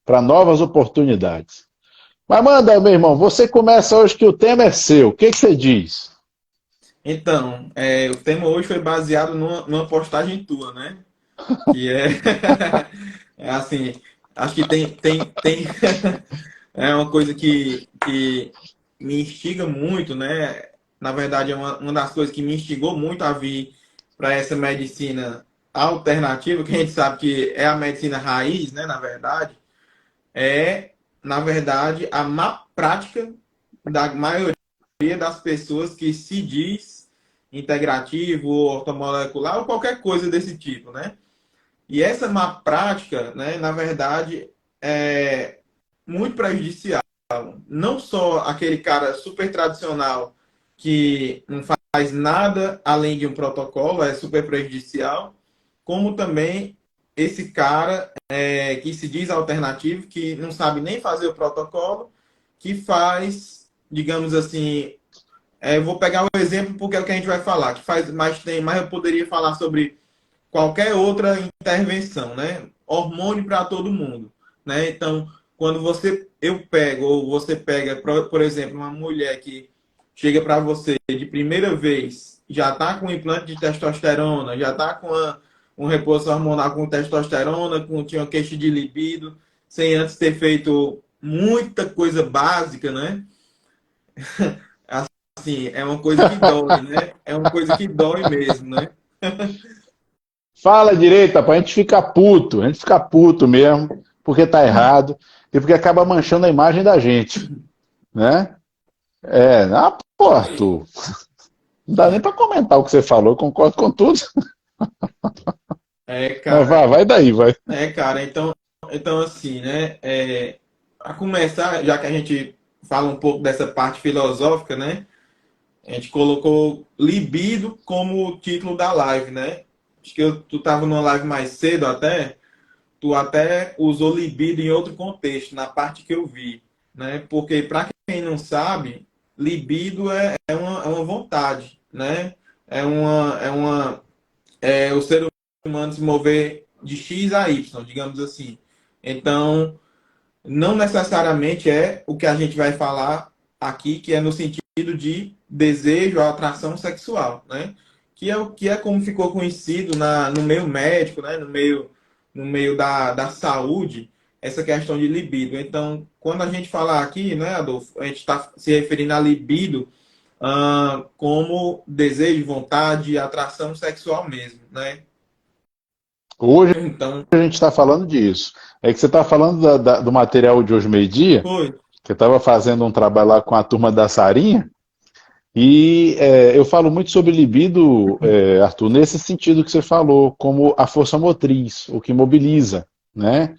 para novas oportunidades. Mas manda, meu irmão, você começa hoje que o tema é seu. O que que você diz? Então, o tema hoje foi baseado numa postagem tua, né? Que é, é assim, acho que tem é uma coisa que me instiga muito, né? Na verdade, é uma das coisas que me instigou muito a vir para essa medicina alternativa, que a gente sabe que é a medicina raiz, né? É, na verdade, a má prática da maioria das pessoas que se diz integrativo, ortomolecular ou qualquer coisa desse tipo, né? E essa má prática, né, na verdade, é muito prejudicial. Não só aquele cara super tradicional que não faz nada além de um protocolo, é super prejudicial, como também esse cara que se diz alternativo, que não sabe nem fazer o protocolo, que faz, digamos assim, vou pegar o exemplo porque é o que a gente vai falar, que faz, mas eu poderia falar sobre qualquer outra intervenção, né? Hormônio para todo mundo, né? Então, quando eu pego ou você pega, por exemplo, uma mulher que chega para você de primeira vez, já está com implante de testosterona, já está com um repouso hormonal com testosterona, tinha uma queixa de libido, sem antes ter feito muita coisa básica, né? Assim, é uma coisa que dói, né? É uma coisa que dói mesmo, né? Fala direita, para a gente ficar puto. A gente fica puto mesmo, porque tá errado e porque acaba manchando a imagem da gente, né? Pô, Arthur, não dá nem para comentar o que você falou, eu concordo com tudo. É, Mas cara, vai daí, vai. cara, então assim, né? A começar, já que a gente fala um pouco dessa parte filosófica, né? A gente colocou libido como título da live, né? Acho que tu tava numa live mais cedo até, tu até usou libido em outro contexto, na parte que eu vi, né? Porque para quem não sabe, libido é uma vontade, né? É o ser humano se mover de X a Y, digamos assim. Então, não necessariamente é o que a gente vai falar aqui, que é no sentido de desejo, atração sexual, né? Que é como ficou conhecido no meio médico, né? No meio da saúde, essa questão de libido. Então, quando a gente falar aqui, né, Adolfo, a gente está se referindo a libido como desejo, vontade, atração sexual mesmo, né? Hoje Então, a gente está falando disso. É que você está falando do material de hoje meio-dia, foi. que eu estava fazendo um trabalho lá com a turma da Sarinha, e eu falo muito sobre libido, Arthur, nesse sentido que você falou, como a força motriz, o que mobiliza, né?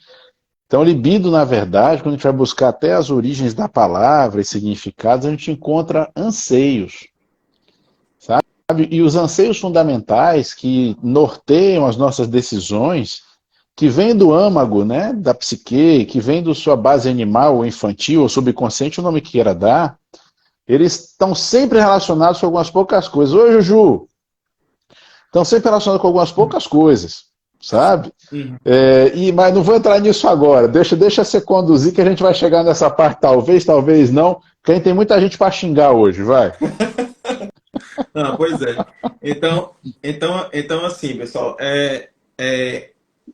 Então, libido, na verdade, quando a gente vai buscar até as origens da palavra e significados, a gente encontra anseios, sabe? E os anseios fundamentais que norteiam as nossas decisões, que vêm do âmago, né, da psique, que vêm da sua base animal ou infantil ou subconsciente, o nome que queira dar, eles estão sempre relacionados com algumas poucas coisas. Oi, Juju! Estão sempre relacionados com algumas poucas coisas, sabe? Uhum. Mas não vou entrar nisso agora. Deixa você conduzir que a gente vai chegar nessa parte, talvez não. Porque tem muita gente para xingar hoje, vai. Não, pois é. Então assim, pessoal,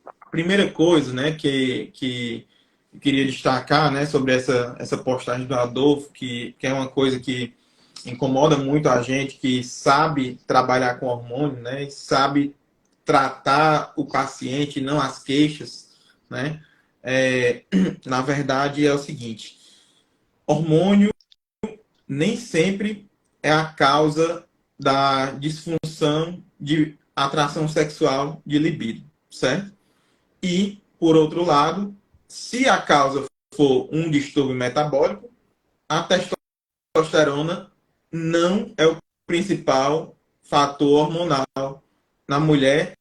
a primeira coisa, né, que eu queria destacar, né, sobre essa postagem do Adolfo, que é uma coisa que incomoda muito a gente, que sabe trabalhar com hormônio, né, e sabe tratar o paciente, não as queixas, né, na verdade é o seguinte, hormônio nem sempre é a causa da disfunção de atração sexual de libido, certo? E, por outro lado, se a causa for um distúrbio metabólico, a testosterona não é o principal fator hormonal na mulher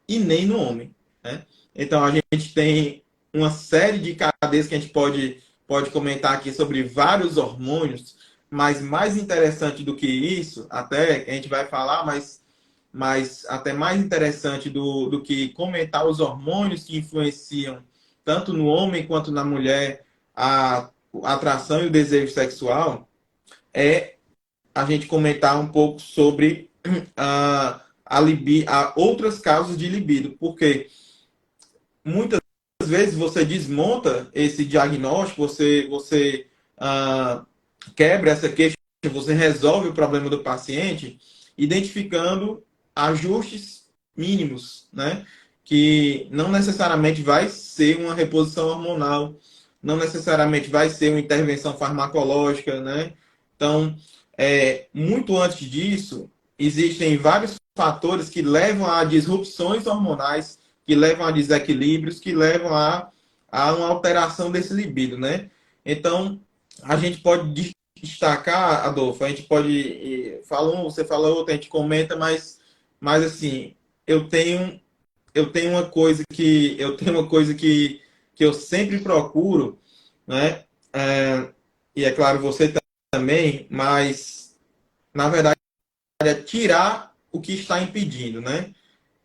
e nem no homem. Né? Então, a gente tem uma série de cadeias que a gente pode comentar aqui sobre vários hormônios, mas mais interessante do que isso, até a gente vai falar, mas até mais interessante do que comentar os hormônios que influenciam tanto no homem quanto na mulher, a atração e o desejo sexual, é a gente comentar um pouco sobre outras causas de libido, porque muitas vezes você desmonta esse diagnóstico, você quebra essa queixa, você resolve o problema do paciente, identificando ajustes mínimos, né? Que não necessariamente vai ser uma reposição hormonal, não necessariamente vai ser uma intervenção farmacológica, né? Então, muito antes disso, existem vários fatores que levam a disrupções hormonais, que levam a desequilíbrios, que levam a uma alteração desse libido, né? Então, a gente pode destacar, Adolfo, a gente pode você fala outra, a gente comenta, mas assim, eu tenho uma coisa que eu sempre procuro, né? E é claro, você também, mas na verdade é tirar o que está impedindo, né?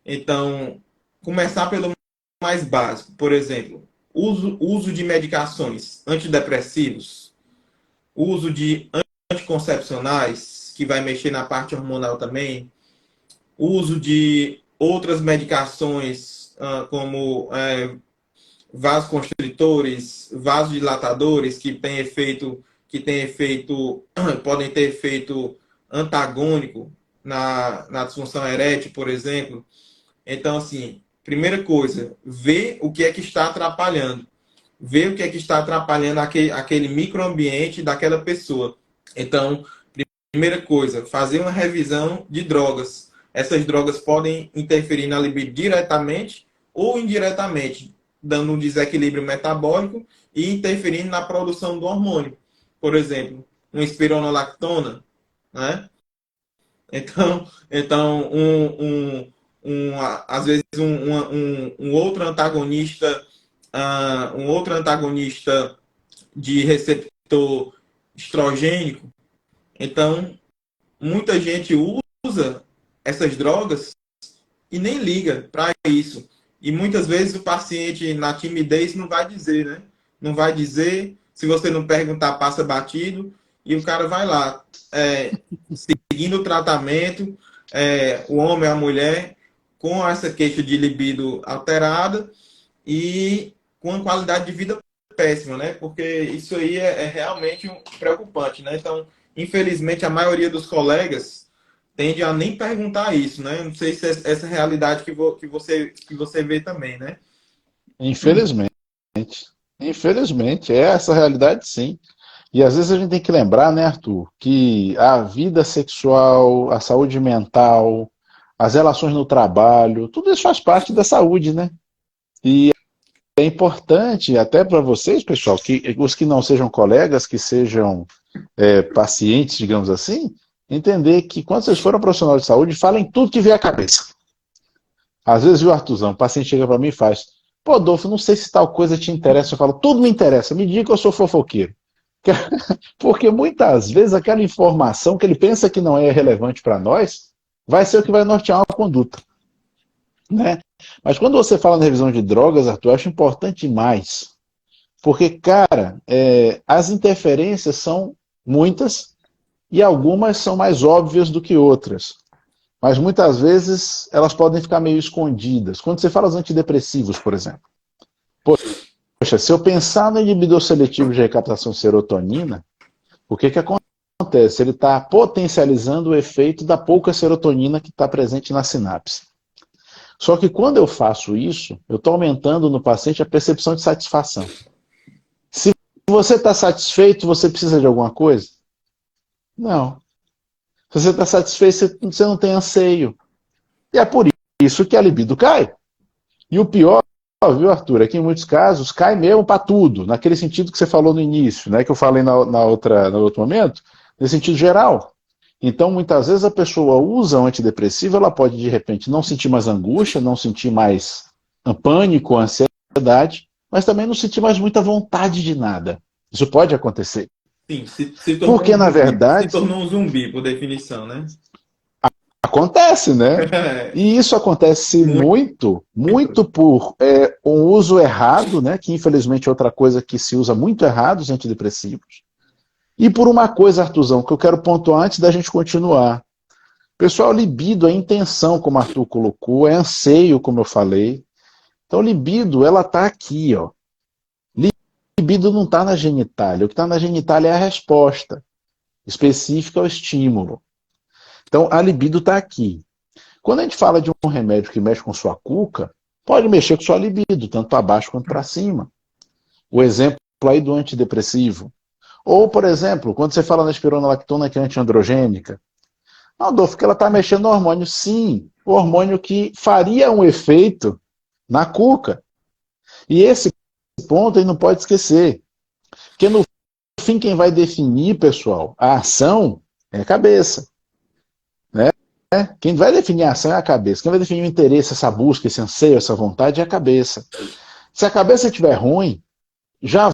Então, começar pelo mais básico, por exemplo, uso de medicações antidepressivos, uso de anticoncepcionais, que vai mexer na parte hormonal também, uso de outras medicações, como vasoconstritores, vasodilatadores, podem ter efeito antagônico na disfunção erétil, por exemplo. Então, assim, primeira coisa, ver o que é que está atrapalhando. Ver o que é que está atrapalhando aquele microambiente daquela pessoa. Então, primeira coisa, fazer uma revisão de drogas. Essas drogas podem interferir na libido diretamente ou indiretamente, dando um desequilíbrio metabólico e interferindo na produção do hormônio. Por exemplo, uma espironolactona, né? Então às vezes um outro antagonista, de receptor estrogênico. Então, muita gente usa essas drogas e nem liga para isso. E muitas vezes o paciente, na timidez, não vai dizer, né? Não vai dizer, se você não perguntar, passa batido, e o cara vai lá, seguindo o tratamento, o homem ou a mulher, com essa queixa de libido alterada e com uma qualidade de vida péssima, né? Porque isso aí é realmente preocupante, né? Então, infelizmente, a maioria dos colegas tende a nem perguntar isso, né? Não sei se é essa realidade que você vê também, né? Infelizmente. Infelizmente, é essa a realidade, sim. E às vezes a gente tem que lembrar, né, Arthur, que a vida sexual, a saúde mental, as relações no trabalho, tudo isso faz parte da saúde, né? E é importante, até para vocês, pessoal, que os que não sejam colegas, que sejam pacientes, digamos assim, entender que quando vocês forem profissional de saúde, falem tudo que vier à cabeça. Às vezes, viu, Arthurzão, o paciente chega para mim e faz: pô, Adolfo, não sei se tal coisa te interessa. Eu falo: tudo me interessa, me diga que eu sou fofoqueiro. Porque muitas vezes aquela informação que ele pensa que não é relevante para nós vai ser o que vai nortear uma conduta, né? Mas quando você fala na revisão de drogas, Arthur, eu acho importante demais. Porque, cara, as interferências são muitas e algumas são mais óbvias do que outras. Mas muitas vezes elas podem ficar meio escondidas. Quando você fala dos antidepressivos, por exemplo. Poxa, se eu pensar no inibidor seletivo de recaptação de serotonina, o que acontece? Ele está potencializando o efeito da pouca serotonina que está presente na sinapse. Só que quando eu faço isso, eu estou aumentando no paciente a percepção de satisfação. Se você está satisfeito, você precisa de alguma coisa? Não. Se você está satisfeito, você não tem anseio. E é por isso que a libido cai. E o pior, viu, Arthur, é que em muitos casos cai mesmo para tudo, naquele sentido que você falou no início, né, que eu falei no outro momento, nesse sentido geral. Então, muitas vezes a pessoa usa um antidepressivo, ela pode, de repente, não sentir mais angústia, não sentir mais pânico, ansiedade, mas também não sentir mais muita vontade de nada. Isso pode acontecer. Sim, se tornou Porque, na verdade, se tornou um zumbi, por definição, né? Acontece, né? E isso acontece muito por um uso errado, né? Que infelizmente é outra coisa que se usa muito errado, os antidepressivos. E por uma coisa, Arthurzão, que eu quero pontuar antes da gente continuar. Pessoal, libido é intenção, como o Arthur colocou, é anseio, como eu falei. Então, libido, ela está aqui, ó. Libido não está na genitália. O que está na genitália é a resposta específica ao estímulo. Então, a libido está aqui. Quando a gente fala de um remédio que mexe com sua cuca, pode mexer com sua libido, tanto para baixo quanto para cima. O exemplo aí do antidepressivo. Ou, por exemplo, quando você fala na espironolactona, que é antiandrogênica, Adolfo, que ela está mexendo no hormônio. Sim, o hormônio que faria um efeito na cuca. E esse ponto aí não pode esquecer. Porque no fim, quem vai definir, pessoal, a ação é a cabeça. Né? Quem vai definir a ação é a cabeça. Quem vai definir o interesse, essa busca, esse anseio, essa vontade é a cabeça. Se a cabeça estiver ruim, já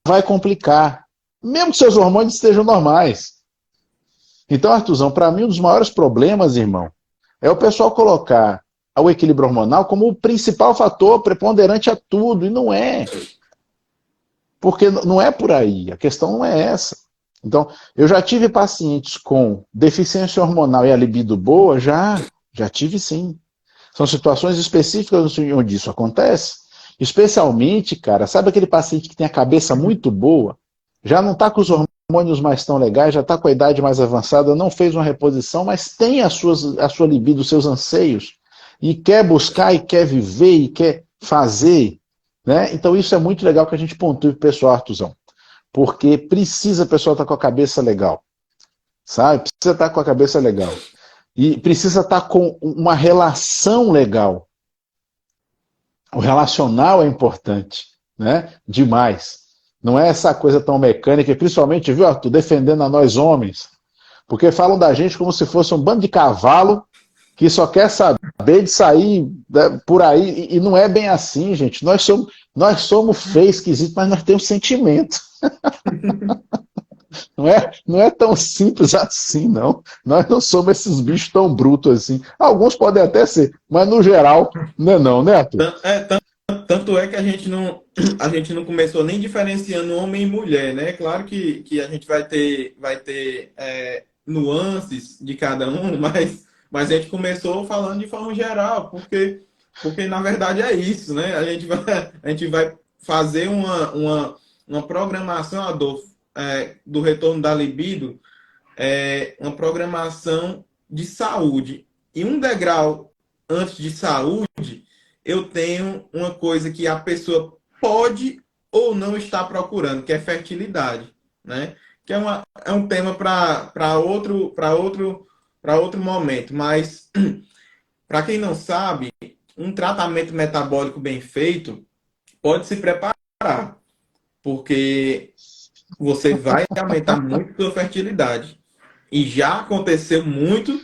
vai complicar. Mesmo que seus hormônios estejam normais. Então, Arthurzão, para mim, um dos maiores problemas, irmão, é o pessoal colocar o equilíbrio hormonal como o principal fator preponderante a tudo, e não é. Porque não é por aí, a questão não é essa. Então, eu já tive pacientes com deficiência hormonal e a libido boa, já tive sim. São situações específicas onde isso acontece. Especialmente, cara, sabe aquele paciente que tem a cabeça muito boa, já não está com os hormônios mais tão legais, já está com a idade mais avançada, não fez uma reposição, mas tem a sua libido, os seus anseios, e quer buscar, e quer viver, e quer fazer. Né? Então isso é muito legal que a gente pontue para o pessoal, Arthurzão. Porque precisa o pessoal estar com a cabeça legal. Sabe? Precisa estar com a cabeça legal. E precisa estar com uma relação legal. O relacional é importante, né? Demais. Não é essa coisa tão mecânica, e principalmente, viu, Arthur, defendendo a nós homens. Porque falam da gente como se fosse um bando de cavalo que só quer saber de sair, né, por aí. E não é bem assim, gente. Nós somos feios, esquisitos, mas nós temos sentimento. Não é tão simples assim, não. Nós não somos esses bichos tão brutos assim. Alguns podem até ser, mas no geral, não é não, né, Arthur? Tanto é que a gente não começou nem diferenciando homem e mulher, né? Claro que a gente vai ter nuances de cada um, mas a gente começou falando de forma geral, porque na verdade é isso, né? A gente vai fazer uma programação, Adolfo, do retorno da libido, uma programação de saúde. E um degrau antes de saúde, eu tenho uma coisa que a pessoa pode ou não estar procurando, que é fertilidade, né? Que é um tema para outro momento. Mas, para quem não sabe, um tratamento metabólico bem feito pode se preparar, porque você vai aumentar muito a sua fertilidade. E já aconteceu muito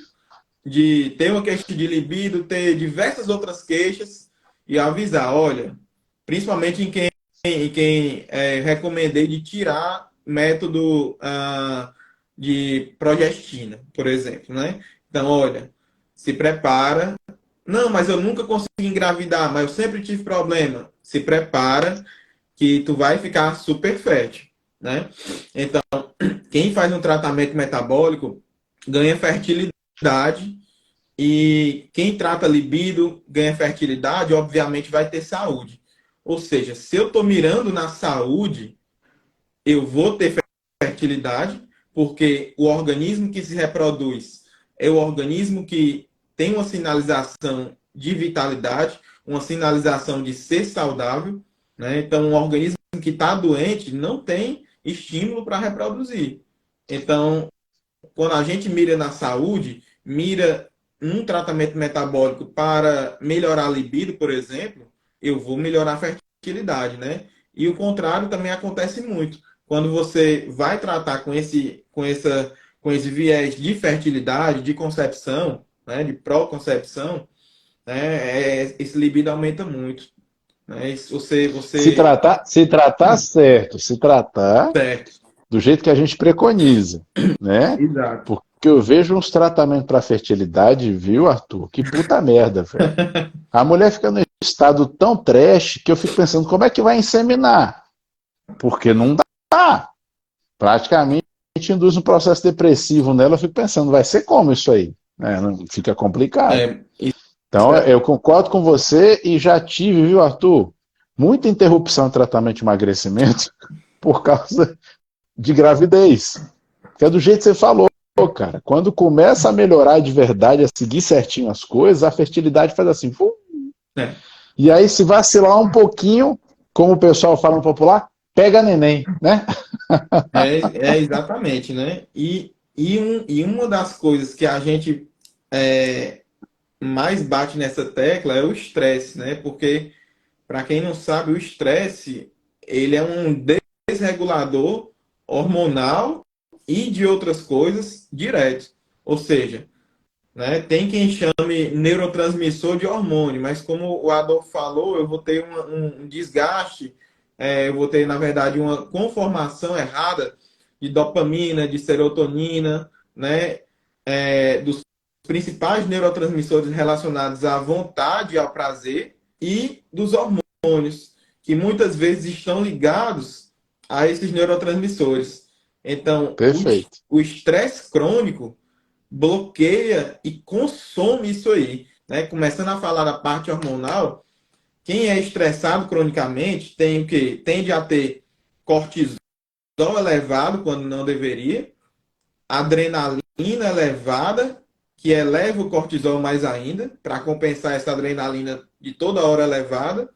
de ter uma queixa de libido, ter diversas outras queixas e avisar, olha, principalmente em quem recomendei de tirar método de progestina, por exemplo, né? Então, olha, se prepara. Não, mas eu nunca consegui engravidar, mas eu sempre tive problema. Se prepara que tu vai ficar super fértil, né? Então, quem faz um tratamento metabólico ganha fertilidade, e quem trata libido ganha fertilidade, obviamente vai ter saúde. Ou seja, se eu estou mirando na saúde, eu vou ter fertilidade, porque o organismo que se reproduz é o organismo que tem uma sinalização de vitalidade, uma sinalização de ser saudável, né? Então, um organismo que está doente não tem estímulo para reproduzir. Então, quando a gente mira na saúde, mira num tratamento metabólico para melhorar a libido, por exemplo, eu vou melhorar a fertilidade, né? E o contrário também acontece muito. Quando você vai tratar com esse viés de fertilidade, de concepção, né, de pró-concepção, né, esse libido aumenta muito. Né? Se tratar certo, se tratar Certo. do jeito que a gente preconiza, né? Exato. Porque eu vejo uns tratamentos para fertilidade, viu, Arthur? Que puta merda, velho. A mulher fica num estado tão trash que eu fico pensando como é que vai inseminar. Porque não dá. Praticamente induz um processo depressivo nela. Eu fico pensando, vai ser como isso aí? Fica complicado. Então, eu concordo com você e já tive, viu, Arthur? Muita interrupção de tratamento de emagrecimento por causa de gravidez. Que é do jeito que você falou, cara. Quando começa a melhorar de verdade, a seguir certinho as coisas, a fertilidade faz assim. E aí, se vacilar um pouquinho, como o pessoal fala no popular, pega neném, né? Exatamente, né? E uma das coisas que a gente mais bate nessa tecla é o estresse, né? Porque, para quem não sabe, o estresse, ele é um desregulador hormonal e de outras coisas direto. Ou seja, né, tem quem chame neurotransmissor de hormônio, mas como o Adolfo falou, eu vou ter um desgaste, eu vou ter, na verdade, uma conformação errada de dopamina, de serotonina, né, dos principais neurotransmissores relacionados à vontade e ao prazer e dos hormônios, que muitas vezes estão ligados a esses neurotransmissores. Então, Perfeito. o estresse crônico bloqueia e consome isso aí. Né? Começando a falar da parte hormonal, quem é estressado cronicamente tem o quê? Tende a ter cortisol elevado quando não deveria, adrenalina elevada, que eleva o cortisol mais ainda, para compensar essa adrenalina de toda hora elevada.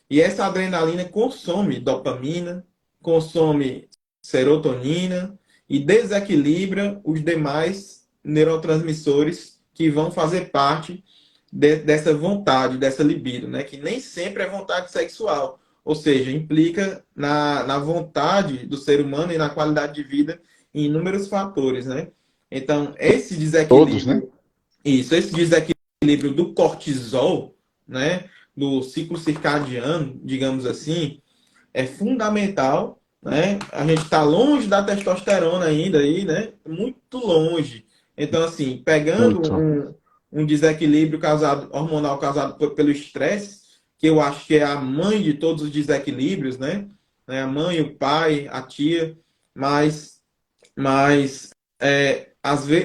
E essa adrenalina consome dopamina, consome serotonina e desequilibra os demais neurotransmissores que vão fazer parte dessa vontade, dessa libido, né? Que nem sempre é vontade sexual. Ou seja, implica na vontade do ser humano e na qualidade de vida em inúmeros fatores, né? Então, esse desequilíbrio, Todos, né? esse desequilíbrio do cortisol, né? Do ciclo circadiano, digamos assim, é fundamental, né? A gente está longe da testosterona ainda aí, né? Muito longe. Então, assim, pegando Muito. um desequilíbrio hormonal causado pelo estresse, que eu acho que é a mãe de todos os desequilíbrios, né? A mãe, o pai, a tia, mas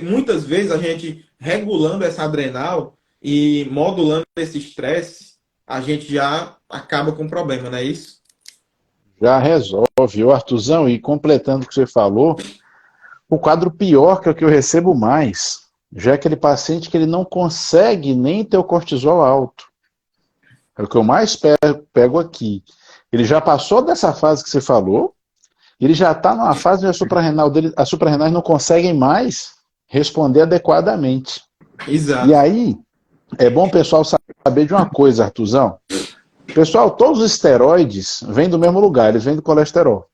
muitas vezes a gente regulando essa adrenal e modulando esse estresse, a gente já acaba com o problema, não é isso? Já resolve. Ô, Artuzão, e completando o que você falou, o quadro pior que é o que eu recebo mais, já é aquele paciente que ele não consegue nem ter o cortisol alto. É o que eu mais pego aqui. Ele já passou dessa fase que você falou, ele já está numa fase onde a suprarrenal dele, as suprarrenais não conseguem mais responder adequadamente. Exato. E aí, é bom o pessoal saber de uma coisa, Artuzão. Pessoal, todos os esteroides vêm do mesmo lugar, eles vêm do colesterol.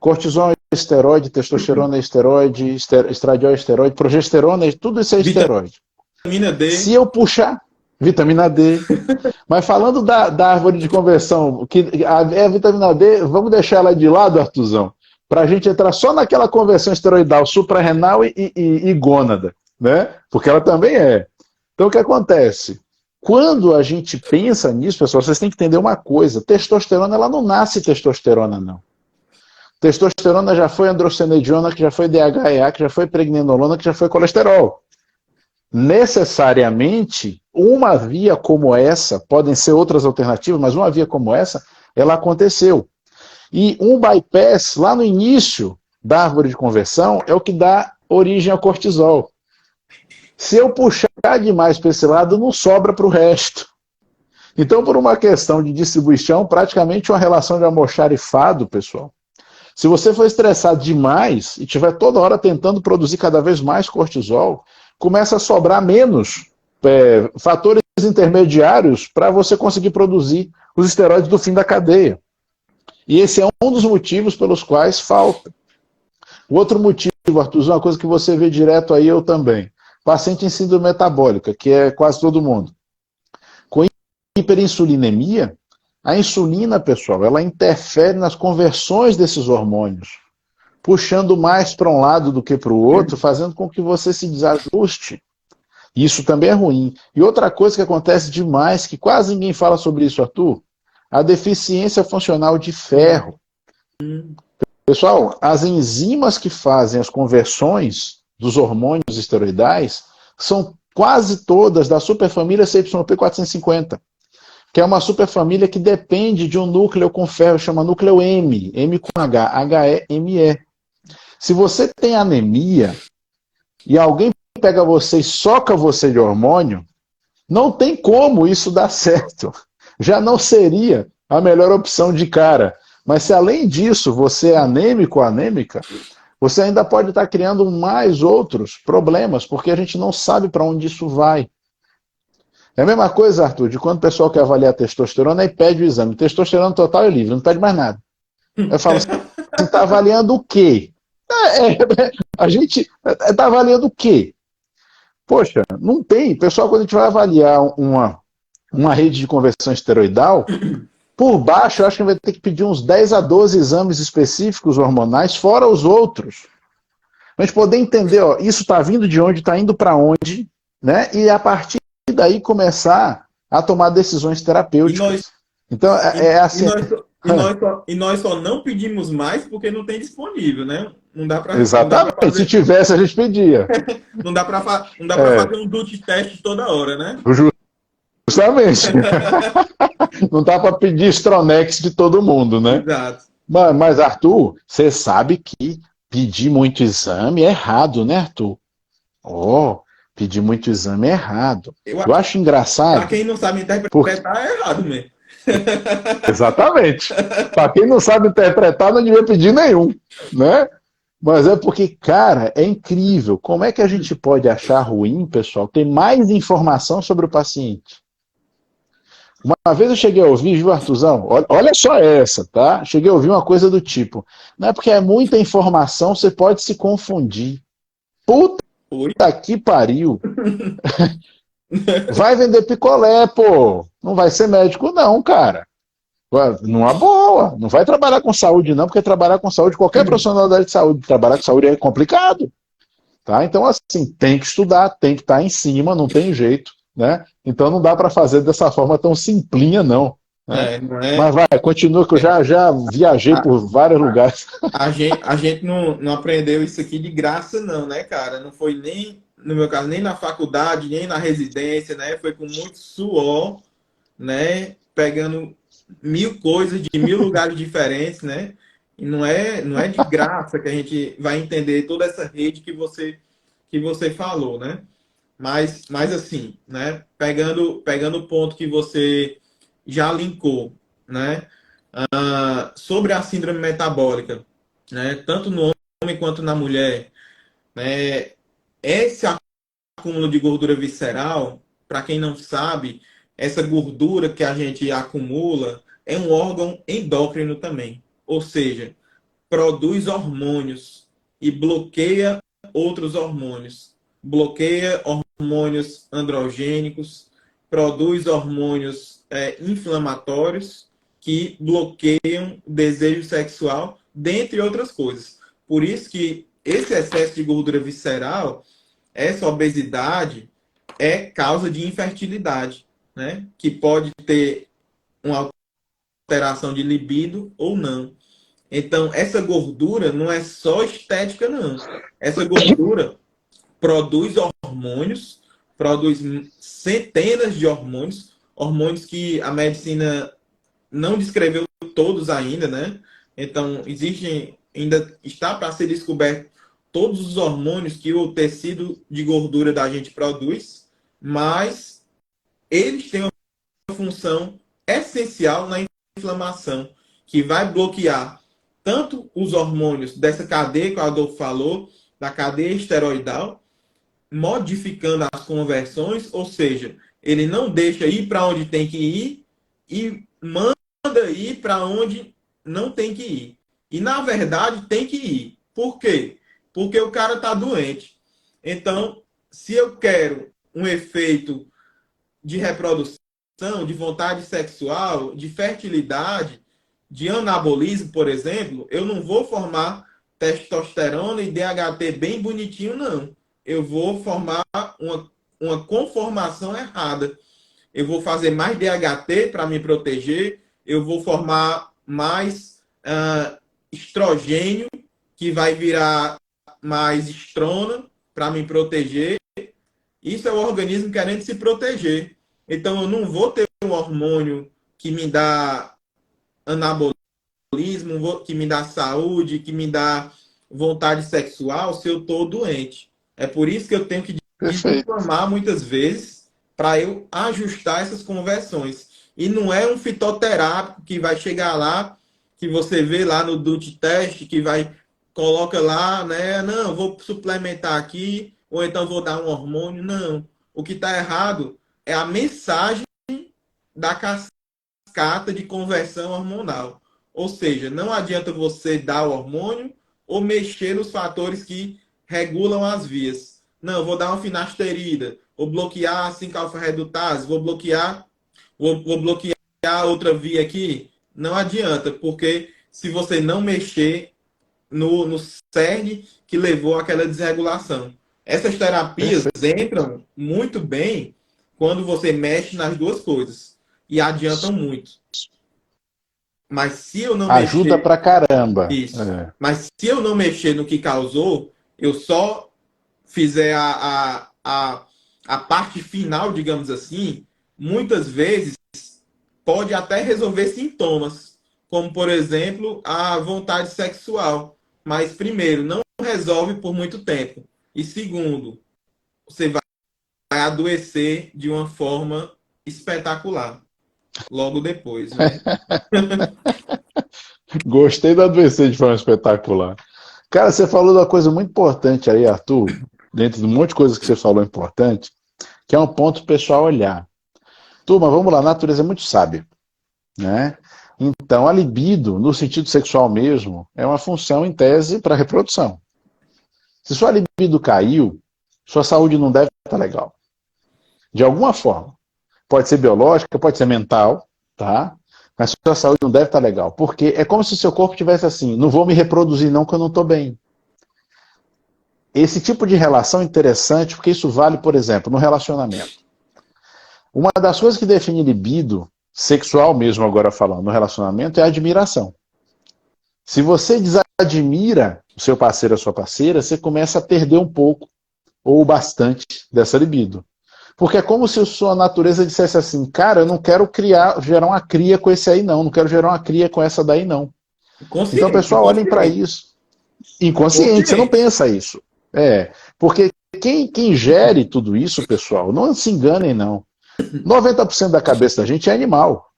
Cortisol é esteroide, testosterona é esteroide, estradiol é esteroide, progesterona, tudo isso é esteroide. Vitamina D. Se eu puxar, vitamina D. Mas falando da árvore de conversão, que a vitamina D, vamos deixar ela de lado, Artuzão, para a gente entrar só naquela conversão esteroidal suprarrenal e gônada, né? Porque ela também é. Então o que acontece? Quando a gente pensa nisso, pessoal, vocês têm que entender uma coisa: testosterona, ela não nasce testosterona, não. Testosterona já foi androstenediona, que já foi DHEA, que já foi pregnenolona, que já foi colesterol. Necessariamente, uma via como essa, podem ser outras alternativas, mas uma via como essa, ela aconteceu. E um bypass, lá no início da árvore de conversão, é o que dá origem ao cortisol. Se eu puxar demais para esse lado, não sobra para o resto. Então, por uma questão de distribuição, praticamente uma relação de almoxarifado, pessoal. Se você for estressado demais e estiver toda hora tentando produzir cada vez mais cortisol, começa a sobrar menos fatores intermediários para você conseguir produzir os esteroides do fim da cadeia. E esse é um dos motivos pelos quais falta. O outro motivo, Arthur, uma coisa que você vê direto aí, eu também. Paciente em síndrome metabólica, que é quase todo mundo. Com hiperinsulinemia, a insulina, pessoal, ela interfere nas conversões desses hormônios. puxando mais para um lado do que para o outro, fazendo com que você se desajuste. Isso também é ruim. E outra coisa que acontece demais, que quase ninguém fala sobre isso, Arthur, a deficiência funcional de ferro. Pessoal, as enzimas que fazem as conversões dos hormônios esteroidais são quase todas da superfamília CYP450, que é uma superfamília que depende de um núcleo com ferro, chama núcleo M, M com H, HEME. Se você tem anemia e alguém pega você e soca você de hormônio, não tem como isso dar certo. Já não seria a melhor opção de cara. Mas se além disso você é anêmico ou anêmica, você ainda pode estar criando mais outros problemas, porque a gente não sabe para onde isso vai. É a mesma coisa, Arthur, de quando o pessoal quer avaliar a testosterona e pede o exame. Testosterona total é livre, não pede mais nada. Eu falo assim, você está avaliando o quê? A gente está avaliando o quê? Poxa, não tem. Pessoal, quando a gente vai avaliar uma rede de conversão esteroidal, por baixo, eu acho que vai ter que pedir uns 10 a 12 exames específicos hormonais, fora os outros. Pra gente poder entender, ó, isso está vindo de onde, está indo para onde, né? E a partir daí começar a tomar decisões terapêuticas. Então, é assim. E nós só não pedimos mais porque não tem disponível, né? Não dá para Exatamente. Fazer... Se tivesse, a gente pedia. Não dá para fazer um dute teste toda hora, né? Justamente. Não dá para pedir Stronex de todo mundo, né? Exato. Mas, Arthur, você sabe que pedir muito exame é errado, né, Arthur? Pedir muito exame é errado. Eu acho engraçado. Para quem não sabe interpretar, é errado mesmo. Exatamente. Para quem não sabe interpretar, não devia pedir nenhum, né? Mas é porque, cara, é incrível. Como é que a gente pode achar ruim, pessoal, ter mais informação sobre o paciente? Uma vez eu cheguei a ouvir, viu, Arthurzão? Olha só essa, tá? Cheguei a ouvir uma coisa do tipo, não é porque é muita informação, você pode se confundir. Puta que pariu. Vai vender picolé, pô. Não vai ser médico não, cara. Numa boa. Não vai trabalhar com saúde não, porque trabalhar com saúde, qualquer profissional da área de saúde, trabalhar com saúde é complicado. Tá? Então, assim, tem que estudar, tem que estar em cima, não tem jeito. Né? Então não dá para fazer dessa forma tão simplinha, não. Né? Mas vai, continua que eu já viajei por vários lugares. A gente não aprendeu isso aqui de graça, não, né, cara? Não foi nem, no meu caso, nem na faculdade, nem na residência, né? Foi com muito suor, né? Pegando 1000 coisas de 1000 lugares diferentes, né? E não é de graça que a gente vai entender toda essa rede que você falou, né? Mas assim, né? Pegando o ponto que você já linkou, né? Sobre a síndrome metabólica, né? Tanto no homem quanto na mulher, né? Esse acúmulo de gordura visceral, para quem não sabe, essa gordura que a gente acumula é um órgão endócrino também. Ou seja, produz hormônios e bloqueia outros hormônios. Bloqueia hormônios androgênicos, produz hormônios inflamatórios que bloqueiam o desejo sexual, dentre outras coisas. Por isso que esse excesso de gordura visceral, essa obesidade, é causa de infertilidade, né? Que pode ter uma alteração de libido ou não. Então, essa gordura não é só estética, não. Essa gordura produz hormônios, produz centenas de hormônios, hormônios que a medicina não descreveu todos ainda, né? Então, ainda está para ser descoberto todos os hormônios que o tecido de gordura da gente produz, mas eles têm uma função essencial na inflamação, que vai bloquear tanto os hormônios dessa cadeia que o Adolfo falou, da cadeia esteroidal, modificando as conversões, ou seja, ele não deixa ir para onde tem que ir e manda ir para onde não tem que ir. E, na verdade, tem que ir. Por quê? Porque o cara está doente. Então, se eu quero um efeito de reprodução, de vontade sexual, de fertilidade, de anabolismo, por exemplo, eu não vou formar testosterona e DHT bem bonitinho, não. Eu vou formar uma conformação errada. Eu vou fazer mais DHT para me proteger, eu vou formar mais estrogênio, que vai virar mais estrona para me proteger. Isso é o organismo querendo se proteger. Então, eu não vou ter um hormônio que me dá anabolismo, que me dá saúde, que me dá vontade sexual, se eu estou doente. É por isso que eu tenho que desinflamar muitas vezes para eu ajustar essas conversões. E não é um fitoterápico que vai chegar lá, que você vê lá no DUT teste, que vai, coloca lá, né? Não, vou suplementar aqui, ou então vou dar um hormônio. Não. O que está errado é a mensagem da cascata de conversão hormonal. Ou seja, não adianta você dar o hormônio ou mexer nos fatores que regulam as vias. Não, vou dar uma finasterida, vou bloquear a 5-alfa-redutase, vou bloquear outra via aqui. Não adianta, porque se você não mexer no cerne que levou àquela desregulação. Essas terapias entram muito bem quando você mexe nas duas coisas. E adiantam muito. Mas se eu não ajuda pra caramba. Isso. Mas se eu não mexer no que causou, eu só fizer a parte final, digamos assim, muitas vezes pode até resolver sintomas, como, por exemplo, a vontade sexual. Mas, primeiro, não resolve por muito tempo. E, segundo, você vai adoecer de uma forma espetacular logo depois, né? Gostei do adoecer de forma espetacular. Cara, você falou de uma coisa muito importante aí, Arthur, dentro de um monte de coisas que você falou importante, que é um ponto pessoal olhar. Turma, vamos lá, a natureza é muito sábia, né? Então, a libido, no sentido sexual mesmo, é uma função, em tese, para a reprodução. Se sua libido caiu, sua saúde não deve estar legal. De alguma forma. Pode ser biológica, pode ser mental, tá? Mas sua saúde não deve estar legal. Porque é como se seu corpo tivesse assim, não vou me reproduzir não, que eu não estou bem. Esse tipo de relação é interessante, porque isso vale, por exemplo, no relacionamento. Uma das coisas que define libido, sexual mesmo agora falando, no relacionamento, é a admiração. Se você desadmira o seu parceiro ou a sua parceira, você começa a perder um pouco, ou bastante, dessa libido. Porque é como se a sua natureza dissesse assim, cara, eu não quero gerar uma cria com esse aí não quero gerar uma cria com essa daí não. Então, pessoal, olhem para isso. Inconsciente, você não pensa isso. Porque quem gere tudo isso, pessoal, não se enganem não. 90% da cabeça da gente é animal.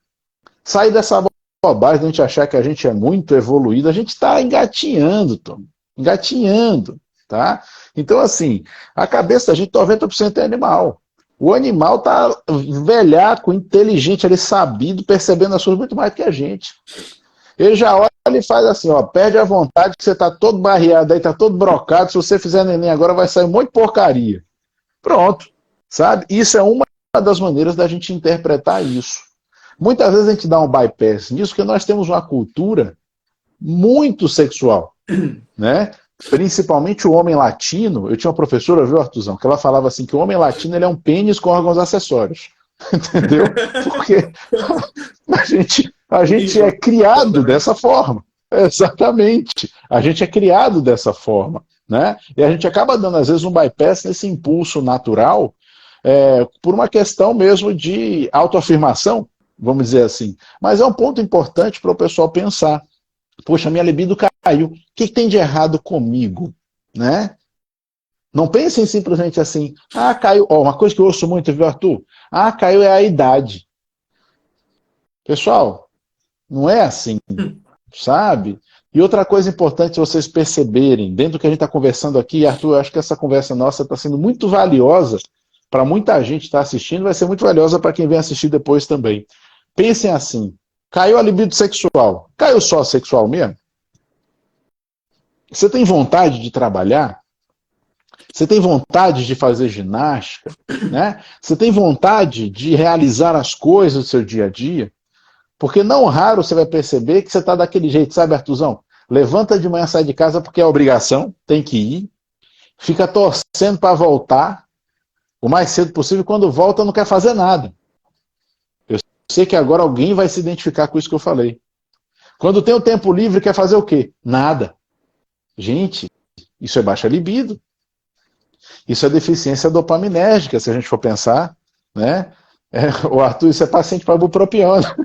Sair dessa bobagem de a gente achar que a gente é muito evoluído, a gente está engatinhando, Tom. Engatinhando, tá? Então, assim, a cabeça da gente 90% é animal. O animal tá velhaco, inteligente, ele sabido, percebendo as coisas muito mais do que a gente. Ele já olha e faz assim, ó, perde a vontade que você tá todo barreado aí, tá todo brocado, se você fizer neném agora vai sair um monte de porcaria. Pronto, sabe? Isso é uma das maneiras da gente interpretar isso. Muitas vezes a gente dá um bypass nisso, porque nós temos uma cultura muito sexual, né? Principalmente o homem latino. Eu tinha uma professora, viu, Artuzão, que ela falava assim que o homem latino ele é um pênis com órgãos acessórios. Entendeu? Porque a gente é criado dessa forma. Exatamente. A gente é criado dessa forma, né? E a gente acaba dando, às vezes, um bypass nesse impulso natural, por uma questão mesmo de autoafirmação, vamos dizer assim. Mas é um ponto importante para o pessoal pensar. Poxa, minha libido caiu. O que tem de errado comigo? Né? Não pensem simplesmente assim, caiu. Uma coisa que eu ouço muito, viu, Arthur? Caiu é a idade. Pessoal, não é assim, sabe? E outra coisa importante vocês perceberem, dentro do que a gente está conversando aqui, Arthur, eu acho que essa conversa nossa está sendo muito valiosa para muita gente que está assistindo, vai ser muito valiosa para quem vem assistir depois também. Pensem assim, caiu a libido sexual. Caiu só sexual mesmo? Você tem vontade de trabalhar? Você tem vontade de fazer ginástica? Né? Você tem vontade de realizar as coisas do seu dia a dia? Porque não raro você vai perceber que você está daquele jeito, sabe, Artuzão? levanta de manhã, sai de casa porque é obrigação, tem que ir, fica torcendo para voltar o mais cedo possível, quando volta não quer fazer nada. Eu sei que agora alguém vai se identificar com isso que eu falei. Quando tem o tempo livre, quer fazer o quê? Nada. Gente, isso é baixa libido. Isso é deficiência dopaminérgica, se a gente for pensar, né? O Arthur, isso é paciente para bupropiona.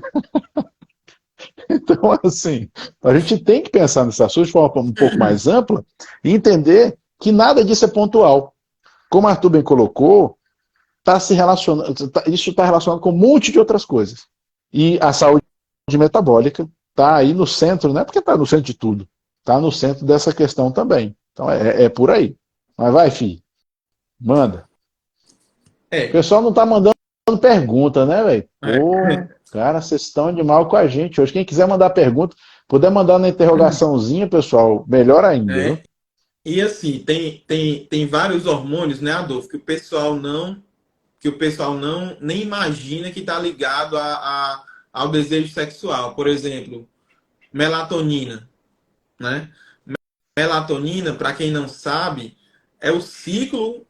Então, assim, a gente tem que pensar nesse assunto de forma um pouco mais ampla e entender que nada disso é pontual. Como o Arthur bem colocou, isso está relacionado com um monte de outras coisas. E a saúde metabólica está aí no centro, não é porque está no centro de tudo, está no centro dessa questão também. Então é por aí. Mas vai, filho, manda. O pessoal não está mandando pergunta, né, velho? Pô, cara, vocês estão de mal com a gente hoje. Quem quiser mandar pergunta, puder mandar na interrogaçãozinha, pessoal, melhor ainda. Viu? E assim, tem vários hormônios, né, Adolfo, que o pessoal não nem imagina que está ligado ao desejo sexual. Por exemplo, melatonina, né? Melatonina, para quem não sabe, é o ciclo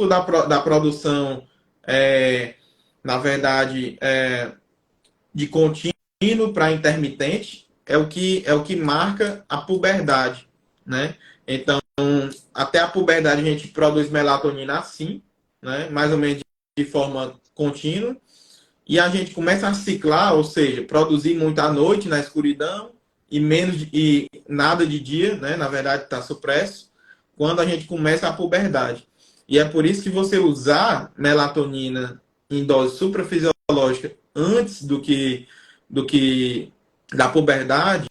da produção, na verdade, de contínuo para intermitente, é o que marca a puberdade, né? Então, até a puberdade a gente produz melatonina assim, né? Mais ou menos de forma contínua, e a gente começa a ciclar, ou seja, produzir muito à noite, na escuridão, e nada de dia, né? Na verdade, está supresso, quando a gente começa a puberdade. E é por isso que você usar melatonina em dose suprafisiológica antes do que da puberdade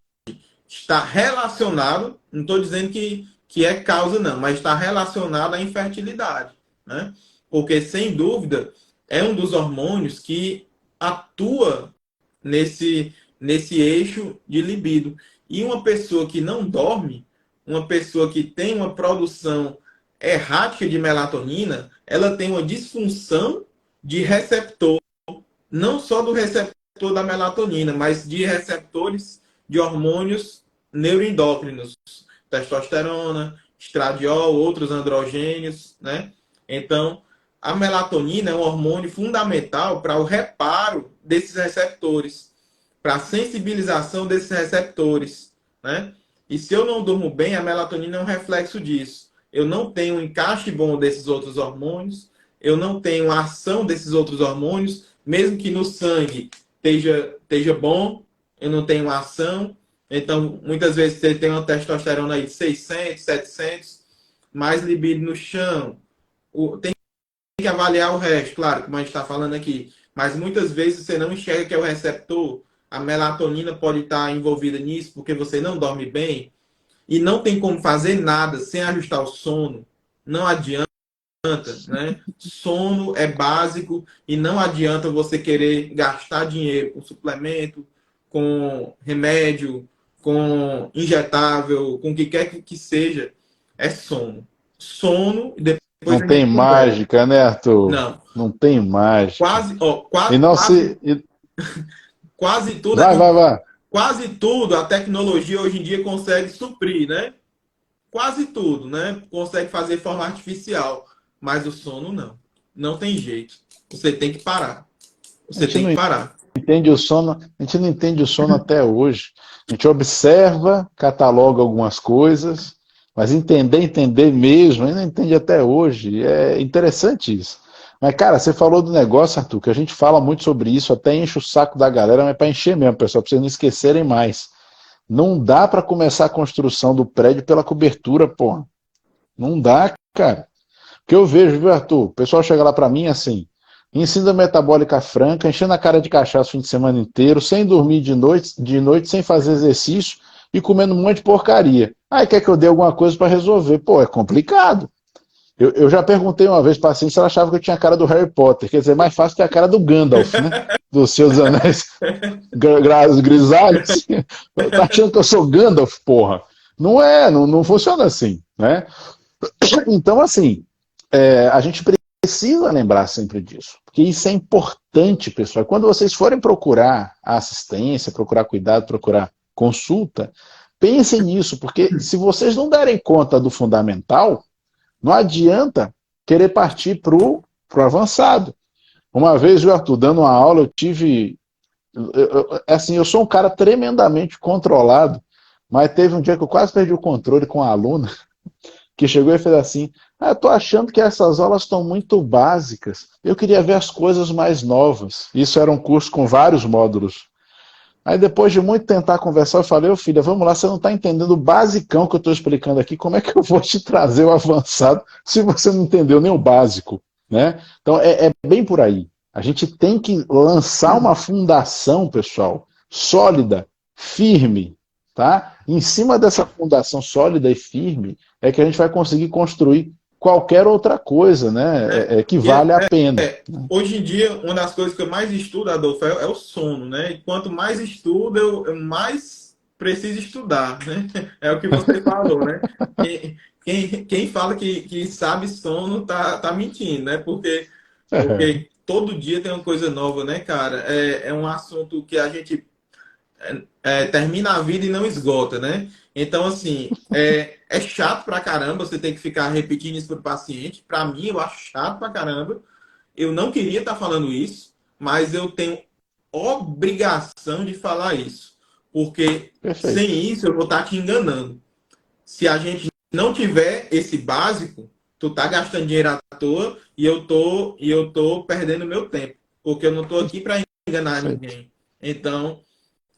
está relacionado, não estou dizendo que é causa não, mas está relacionado à infertilidade, né? Porque, sem dúvida, é um dos hormônios que atua nesse eixo de libido. E uma pessoa que não dorme, uma pessoa que tem uma produção errática de melatonina, ela tem uma disfunção de receptor, não só do receptor da melatonina, mas de receptores de hormônios neuroendócrinos, testosterona, estradiol, outros androgênios, né? Então, a melatonina é um hormônio fundamental para o reparo desses receptores, para a sensibilização desses receptores, né? E se eu não durmo bem, a melatonina é um reflexo disso. Eu não tenho um encaixe bom desses outros hormônios, eu não tenho a ação desses outros hormônios, mesmo que no sangue esteja bom, eu não tenho ação. Então, muitas vezes você tem uma testosterona aí de 600, 700, mais libido no chão. Tem que avaliar o resto, claro, como a gente está falando aqui. Mas muitas vezes você não enxerga que é o receptor. A melatonina pode estar envolvida nisso porque você não dorme bem e não tem como fazer nada sem ajustar o sono. Não adianta, né? Sono é básico e não adianta você querer gastar dinheiro com suplemento, com remédio, com injetável, com o que quer que seja. É sono. Sono e depois não tem mágica, né, Arthur? Não. Não tem mágica. Quase, e não se... quase tudo. Vai. Quase tudo a tecnologia hoje em dia consegue suprir, né? Quase tudo, né? Consegue fazer de forma artificial. Mas o sono não. Não tem jeito. Você tem que parar. Você tem que parar. Entende o sono, a gente não entende o sono até hoje. A gente observa, cataloga algumas coisas, mas entender mesmo, a gente não entende até hoje. É interessante isso. Mas, cara, você falou do negócio, Arthur, que a gente fala muito sobre isso, até enche o saco da galera, mas é para encher mesmo, pessoal, para vocês não esquecerem mais. Não dá para começar a construção do prédio pela cobertura, porra. Não dá, cara. Porque eu vejo, viu, Arthur? O pessoal chega lá para mim assim, em síndrome metabólica franca, enchendo a cara de cachaça o fim de semana inteiro, sem dormir de noite, sem fazer exercício e comendo um monte de porcaria. Aí quer que eu dê alguma coisa para resolver. Pô, é complicado. Eu já perguntei uma vez para a se ela achava que eu tinha a cara do Harry Potter. Quer dizer, mais fácil ter a cara do Gandalf, né? Dos seus anéis grisalhos. Tá achando que eu sou Gandalf, porra? Não é, não funciona assim, né? Então, assim, a gente precisa lembrar sempre disso. Porque isso é importante, pessoal. Quando vocês forem procurar a assistência, procurar cuidado, procurar consulta, pensem nisso, porque se vocês não derem conta do fundamental, não adianta querer partir para o avançado. Uma vez, eu, Arthur, dando uma aula, eu tive... assim, eu sou um cara tremendamente controlado, mas teve um dia que eu quase perdi o controle com a aluna, que chegou e fez assim: eu tô achando que essas aulas estão muito básicas, eu queria ver as coisas mais novas. Isso era um curso com vários módulos. Aí depois de muito tentar conversar, eu falei: ô filha, vamos lá, você não está entendendo o basicão que eu estou explicando aqui, como é que eu vou te trazer o avançado se você não entendeu nem o básico, né? Então é bem por aí. A gente tem que lançar uma fundação, pessoal, sólida, firme, tá? Em cima dessa fundação sólida e firme é que a gente vai conseguir construir qualquer outra coisa, né? Que vale a pena. Hoje em dia, uma das coisas que eu mais estudo, Adolfo, é o sono, né? E quanto mais estudo, eu mais preciso estudar, né? É o que você falou, né? Quem fala que sabe sono tá mentindo, né? Porque todo dia tem uma coisa nova, né, cara? É um assunto que a gente termina a vida e não esgota, né? Então, assim, é chato pra caramba você ter que ficar repetindo isso pro paciente. Pra mim, eu acho chato pra caramba. Eu não queria estar falando isso, mas eu tenho obrigação de falar isso. Porque Perfeito. sem isso eu vou estar te enganando. Se a gente não tiver esse básico, tu tá gastando dinheiro à toa e eu tô perdendo meu tempo. Porque eu não tô aqui para enganar Perfeito. ninguém. Então,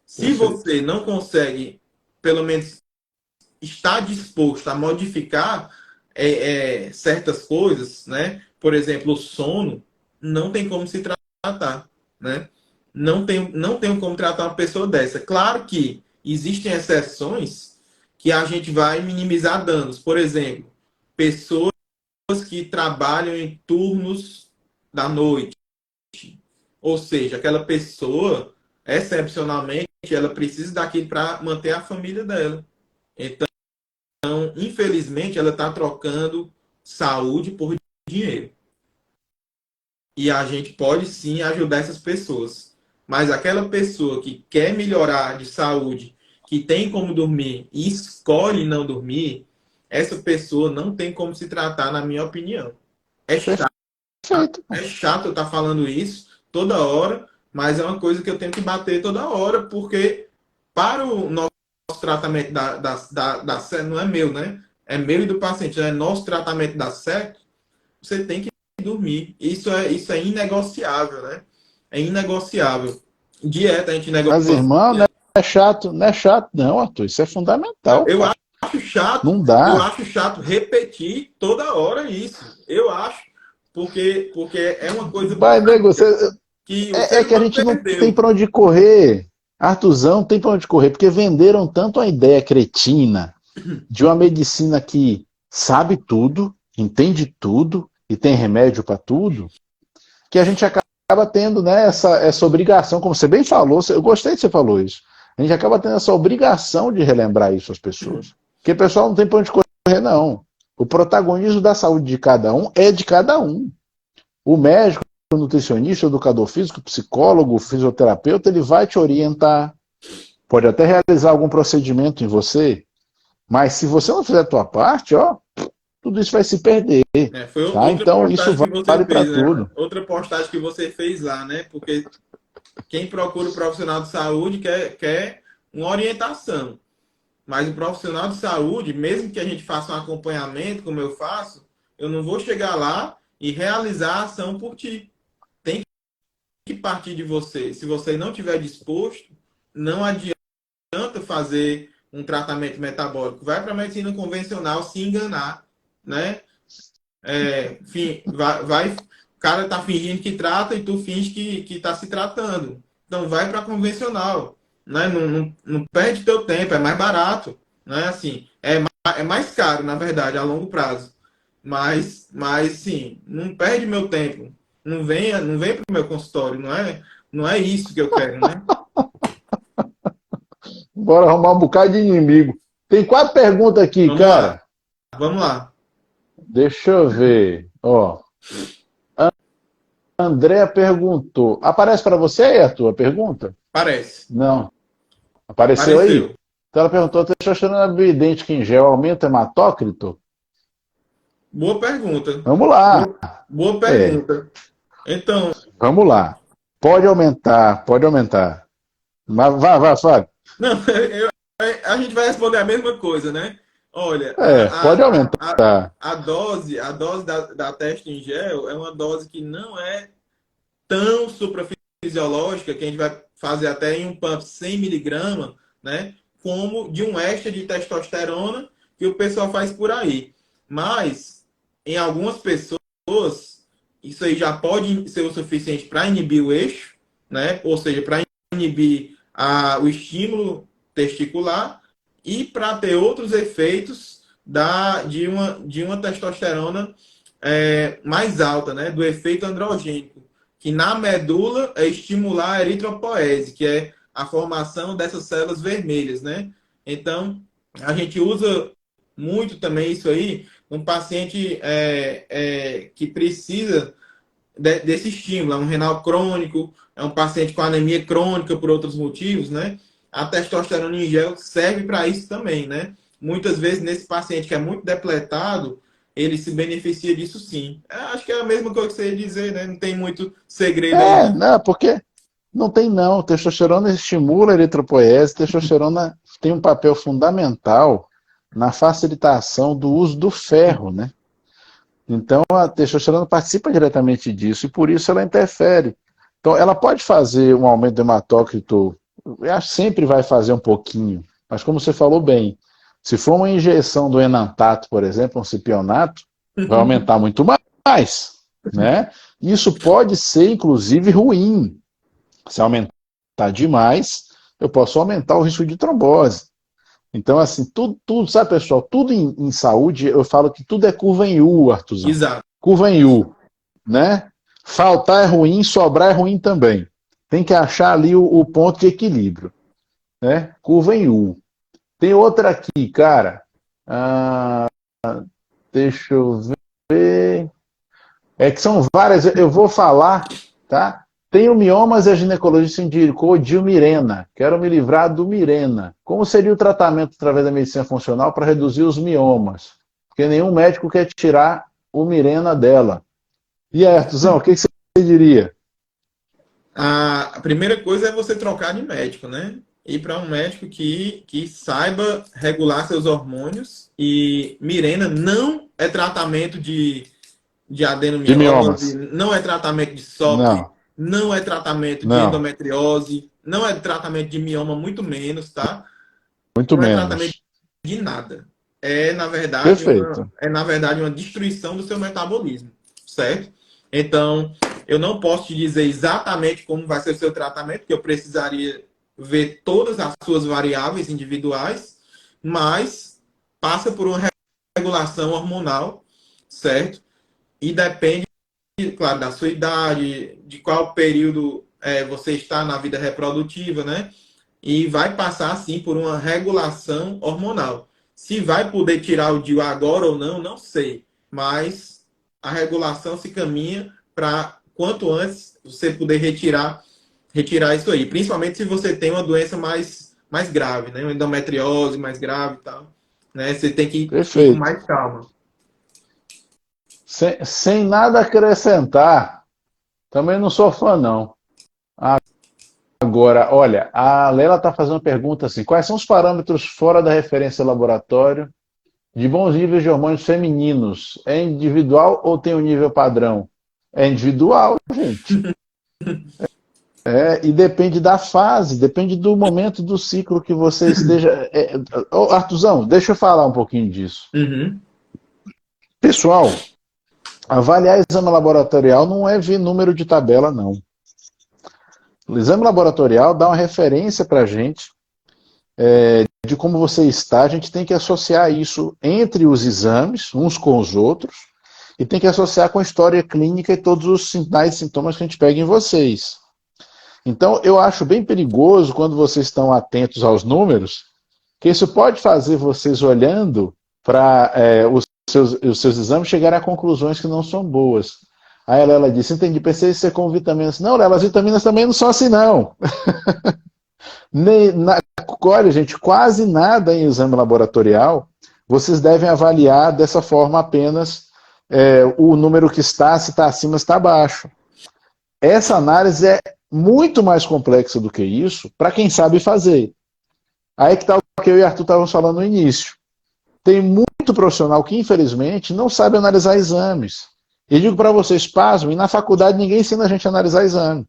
se você não consegue, pelo menos, estar disposto a modificar certas coisas, né? Por exemplo, o sono, não tem como se tratar, né? Não tem como tratar uma pessoa dessa. Claro que existem exceções que a gente vai minimizar danos. Por exemplo, pessoas que trabalham em turnos da noite. Ou seja, aquela pessoa, excepcionalmente, ela precisa daquilo para manter a família dela. Então, infelizmente, ela está trocando saúde por dinheiro. E a gente pode sim ajudar essas pessoas. Mas aquela pessoa que quer melhorar de saúde, que tem como dormir e escolhe não dormir, essa pessoa não tem como se tratar, na minha opinião. É chato, Perfeito. é chato eu estar falando isso toda hora, mas é uma coisa que eu tenho que bater toda hora, porque para o nosso tratamento da certo, não é meu, né? É meu e do paciente, é nosso tratamento dar certo, você tem que dormir. Isso é inegociável, né? É inegociável. Dieta a gente Mas, negocia. irmão, não é chato, não, Arthur. Isso é fundamental, Eu cara. acho chato, Não eu dá. acho chato repetir toda hora isso. Eu acho, porque é uma coisa Vai, nego, que o ser que a humano gente não tem perdeu. para onde correr. Arthurzão, não tem para onde correr, porque venderam tanto a ideia cretina de uma medicina que sabe tudo, entende tudo e tem remédio para tudo, que a gente acaba tendo, né, essa obrigação, como você bem falou, eu gostei que você falou isso. A gente acaba tendo essa obrigação de relembrar isso às pessoas. Porque o pessoal não tem para onde correr, não. O protagonismo da saúde de cada um é de cada um. O médico, o nutricionista, o educador físico, o psicólogo, o fisioterapeuta, ele vai te orientar, pode até realizar algum procedimento em você, mas se você não fizer a tua parte, ó, tudo isso vai se perder. Foi Tá? outra Então isso postagem que você vale para fez, né? tudo. Outra postagem que você fez lá, né? Porque quem procura o profissional de saúde quer uma orientação. Mas o profissional de saúde, mesmo que a gente faça um acompanhamento, como eu faço, eu não vou chegar lá e realizar a ação por ti. Tem que partir de você. Se você não estiver disposto, não adianta fazer um tratamento metabólico. Vai para a medicina convencional se enganar, né? O cara tá fingindo que trata e tu finge que tá se tratando. Então vai para convencional, né? Não perde teu tempo, é mais barato, né? Assim, é mais caro, na verdade, a longo prazo. Mas sim, não perde meu tempo. Não vem pro meu consultório, não é isso que eu quero, né? Bora arrumar um bocado de inimigo. Tem 4 perguntas aqui, Vamos lá, cara. vamos lá. Deixa eu ver. Ó, Andréa perguntou. Aparece para você, Arthur, a pergunta? Parece. Não. Apareceu aí? Apareceu. Então ela perguntou, testosterona bioidêntica em gel aumenta o hematócrito? Boa pergunta. Vamos lá. Boa É, pergunta. Então, vamos lá. Pode aumentar, pode aumentar. Mas vai, Fábio. não, a gente vai responder a mesma coisa, né? Olha, Pode aumentar. a dose da testa em gel é uma dose que não é tão suprafisiológica, que a gente vai fazer até em um pump 100 miligramas, né? Como de um extra de testosterona que o pessoal faz por aí. Mas, em algumas pessoas, isso aí já pode ser o suficiente para inibir o eixo, né? Ou seja, para inibir o estímulo testicular e para ter outros efeitos de uma testosterona mais alta, né? Do efeito androgênico, que na medula é estimular a eritropoese, que é a formação dessas células vermelhas, né? Então, a gente usa muito também isso aí um paciente que precisa desse estímulo, é um renal crônico, é um paciente com anemia crônica por outros motivos, né? A testosterona em gel serve para isso também, né? Muitas vezes, nesse paciente que é muito depletado, ele se beneficia disso sim. Acho que é a mesma coisa que você ia dizer, né? Não tem muito segredo aí, não. Não, porque não tem não. Testosterona estimula a eritropoese, testosterona tem um papel fundamental na facilitação do uso do ferro, né? Então a testosterona participa diretamente disso e por isso ela interfere. Então ela pode fazer um aumento do hematócrito, eu acho que sempre vai fazer um pouquinho, mas como você falou bem, se for uma injeção do enantato, por exemplo, um cipionato, vai aumentar muito mais, né? Isso pode ser inclusive ruim. Se aumentar demais, eu posso aumentar o risco de trombose. Então, assim, tudo sabe, pessoal, tudo em saúde, eu falo que tudo é curva em U, Artuzão. Exato. Curva em U, né? Faltar é ruim, sobrar é ruim também. Tem que achar ali o ponto de equilíbrio, né? Curva em U. Tem outra aqui, cara. Ah, deixa eu ver. É que são várias, eu vou falar, tá? Tenho miomas e a ginecologista indicou Dilmirena. Quero me livrar do Mirena. Como seria o tratamento através da medicina funcional para reduzir os miomas? Porque nenhum médico quer tirar o Mirena dela. E aí, Artuzão, o que você diria? A primeira coisa é você trocar de médico, né? Ir para um médico que saiba regular seus hormônios. E Mirena não é tratamento de De adenomiose, miomas. não é tratamento de SOP, Não, não é tratamento de não. endometriose, não é tratamento de mioma, muito menos, tá? Muito Não é tratamento menos. de nada. Perfeito. Na verdade uma destruição do seu metabolismo, certo? Então, eu não posso te dizer exatamente como vai ser o seu tratamento, porque eu precisaria ver todas as suas variáveis individuais, mas passa por uma regulação hormonal, certo? E depende, claro, da sua idade, de qual período você está na vida reprodutiva, né? E vai passar, sim, por uma regulação hormonal. Se vai poder tirar o DIU agora ou não, não sei. Mas a regulação se caminha para, quanto antes, você poder retirar isso aí. Principalmente se você tem uma doença mais grave, né? Uma endometriose mais grave e tal. Né? Você tem que ir com Perfeito. mais calma. Sem nada a acrescentar. Também não sou fã, não. Agora, olha, a Lela está fazendo uma pergunta assim: quais são os parâmetros fora da referência laboratório de bons níveis de hormônios femininos? É individual ou tem um nível padrão? É individual, gente. E depende da fase, depende do momento do ciclo que você esteja. Artuzão, deixa eu falar um pouquinho disso. Uhum. Pessoal, avaliar exame laboratorial não é ver número de tabela, não. O exame laboratorial dá uma referência para a gente de como você está. A gente tem que associar isso entre os exames, uns com os outros, e tem que associar com a história clínica e todos os sinais e sintomas que a gente pega em vocês. Então, eu acho bem perigoso quando vocês estão atentos aos números, que isso pode fazer vocês olhando para os seus exames chegarem a conclusões que não são boas. Aí ela disse, entendi, pensei em ser com vitaminas. Não, Lela, as vitaminas também não são assim, não. colhe, gente, quase nada em exame laboratorial, vocês devem avaliar dessa forma apenas o número que está, se está acima, se está abaixo. Essa análise é muito mais complexa do que isso, para quem sabe fazer. Aí que está o que eu e Arthur estávamos falando no início. Tem muito profissional que, infelizmente, não sabe analisar exames. E digo para vocês, pasmem, na faculdade ninguém ensina a gente a analisar exame.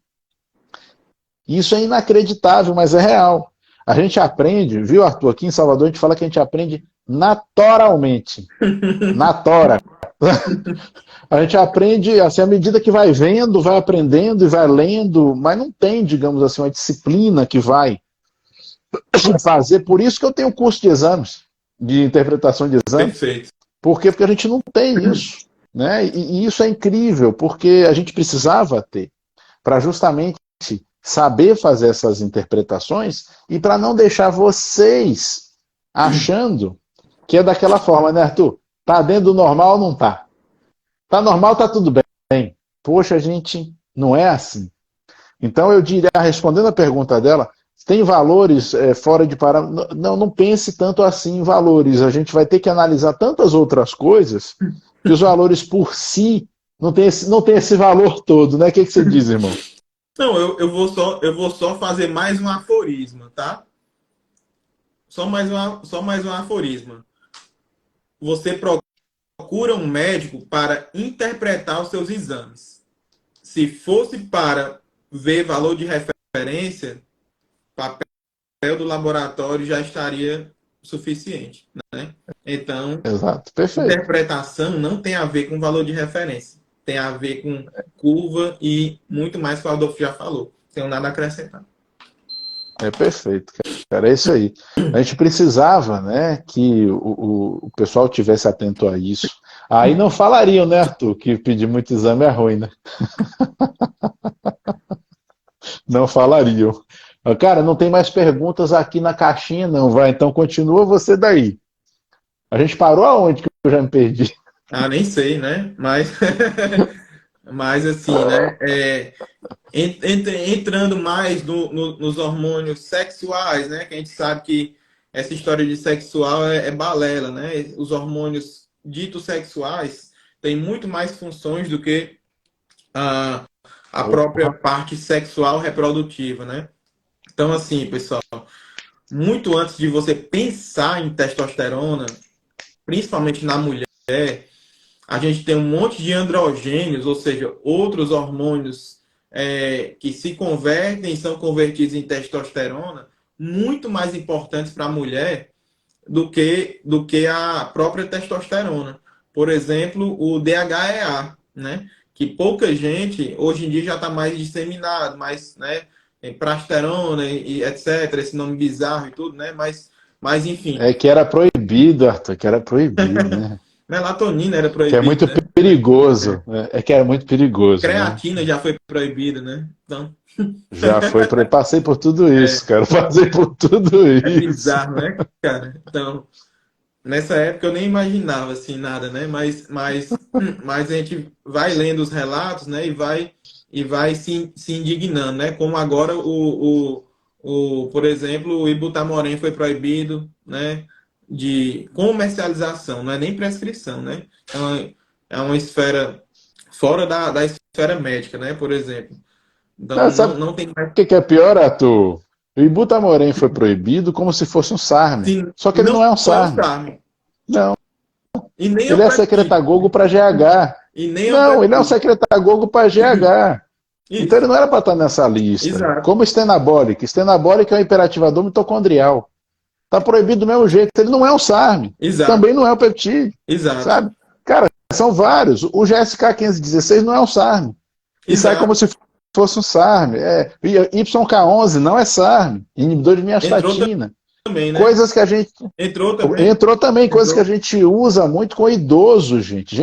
Isso é inacreditável, mas é real. A gente aprende, viu, Arthur? Aqui em Salvador a gente fala que a gente aprende naturalmente. Na tora. A gente aprende, assim, à medida que vai vendo, vai aprendendo e vai lendo, mas não tem, digamos assim, uma disciplina que vai fazer. Por isso que eu tenho um curso de exames, de interpretação de exames. Perfeito. Por quê? Porque a gente não tem isso. Né? E isso é incrível, porque a gente precisava ter, para justamente saber fazer essas interpretações e para não deixar vocês achando que é daquela forma, né, Arthur? Tá dentro do normal ou não tá? Tá normal, tá tudo bem. Poxa, gente, não é assim. Então eu diria, respondendo a pergunta dela, tem valores fora de parâmetro? Não pense tanto assim em valores. A gente vai ter que analisar tantas outras coisas que os valores por si não tem esse valor todo, né? O que você diz, irmão? Não, eu vou só fazer mais um aforismo, tá? Só mais um aforismo. Você procura um médico para interpretar os seus exames. Se fosse para ver valor de referência, papel do laboratório já estaria suficiente, né? Então, exato, perfeito. Interpretação não tem a ver com valor de referência. Tem a ver com curva e muito mais que o Adolfo já falou. Tenho nada a acrescentar. É perfeito, cara. É isso aí. A gente precisava, né, que o pessoal tivesse atento a isso. Aí não falariam, né, Arthur, que pedir muito exame é ruim, né? Não falariam. Cara, não tem mais perguntas aqui na caixinha, não, vai. Então continua você daí. A gente parou aonde que eu já me perdi? Ah, nem sei, né? Mas assim, né? Entrando mais nos hormônios sexuais, né? Que a gente sabe que essa história de sexual é balela, né? Os hormônios ditos sexuais têm muito mais funções do que a própria parte sexual reprodutiva, né? Então, assim, pessoal, muito antes de você pensar em testosterona, principalmente na mulher, a gente tem um monte de androgênios, ou seja, outros hormônios que se convertem e são convertidos em testosterona, muito mais importantes para a mulher do que a própria testosterona. Por exemplo, o DHEA, né? Que pouca gente, hoje em dia, já está mais disseminado, mais, né? Prasterona e etc., esse nome bizarro e tudo, né? Mas enfim. É que era proibido, Arthur, que era proibido, né? Melatonina era proibida. Que é muito perigoso. É que era muito perigoso. Creatina, né? já foi proibida, né? Então... Já foi proibido. Passei por tudo isso, cara. Passei por tudo isso. É bizarro, né, cara? Então, nessa época eu nem imaginava assim nada, né? Mas a gente vai lendo os relatos, né? E vai se indignando, né? Como agora por exemplo, o Ibutamoren foi proibido, né? De comercialização, não é nem prescrição, né? Então, é uma esfera fora da esfera médica, né? Por exemplo. Então, não tem mais. O que é pior, Arthur? O Ibutamoren foi proibido como se fosse um SARM. Sim, Só que ele não é um SARM. Não. E nem ele é secretagogo para GH. Não, ele é um secretagogo para GH. Isso. Então ele não era para estar nessa lista. Exato. Como estenabólico. Estenabólico é um hiperativador mitocondrial. Está proibido do mesmo jeito. Ele não é um SARM. Exato. Também não é o peptídeo. Exato. Sabe? Cara, são vários. O GSK 1516 não é um SARM. E sai como se fosse um SARM. YK11 não é SARM. Inibidor de miastatina. Também, né? Coisas que a gente. Entrou também. Coisas que a gente usa muito com idoso, gente.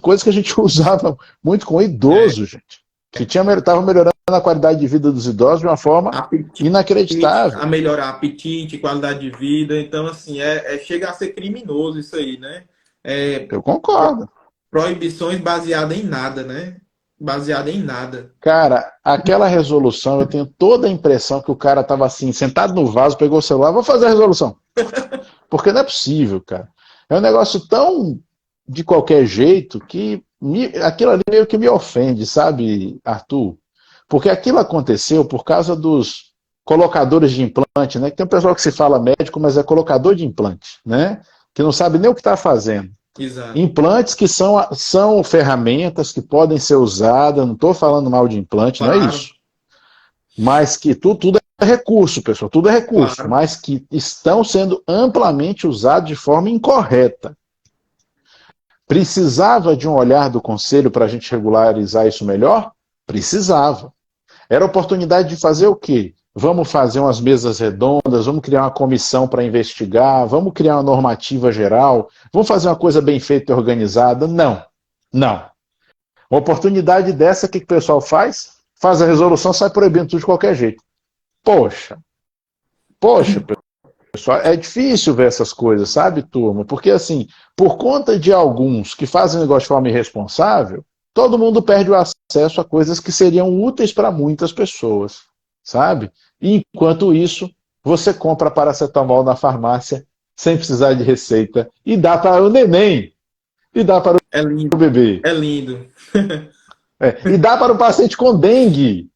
Coisas que a gente usava muito com idoso, gente. Que estava melhorando a qualidade de vida dos idosos de uma forma inacreditável. A melhorar apetite, qualidade de vida. Então, assim, chega a ser criminoso isso aí, né? Eu concordo. Proibições baseadas em nada, né? baseada em nada. Cara, aquela resolução, eu tenho toda a impressão que o cara estava assim, sentado no vaso, pegou o celular, vou fazer a resolução. Porque não é possível, cara. É um negócio tão de qualquer jeito que aquilo ali meio que me ofende, sabe, Arthur? Porque aquilo aconteceu por causa dos colocadores de implante, né? Que tem um pessoal que se fala médico, mas é colocador de implante, né? Que não sabe nem o que está fazendo. Exato. Implantes que são ferramentas que podem ser usadas, não estou falando mal de implante, não é Claro, isso. Mas que tudo é recurso, pessoal, tudo é recurso, claro. mas que estão sendo amplamente usados de forma incorreta. Precisava de um olhar do conselho para a gente regularizar isso melhor? Precisava. Era oportunidade de fazer o quê? Vamos fazer umas mesas redondas, vamos criar uma comissão para investigar, vamos criar uma normativa geral, vamos fazer uma coisa bem feita e organizada? Não. Não. Uma oportunidade dessa, o que o pessoal faz? Faz a resolução, sai proibindo tudo de qualquer jeito. Poxa, poxa, pessoal, é difícil ver essas coisas, sabe, turma? Porque, assim, por conta de alguns que fazem o negócio de forma irresponsável, todo mundo perde o acesso a coisas que seriam úteis para muitas pessoas, sabe? E, enquanto isso, você compra paracetamol na farmácia sem precisar de receita e dá para o neném, e dá para É lindo. o bebê, É lindo. e dá para o paciente com dengue,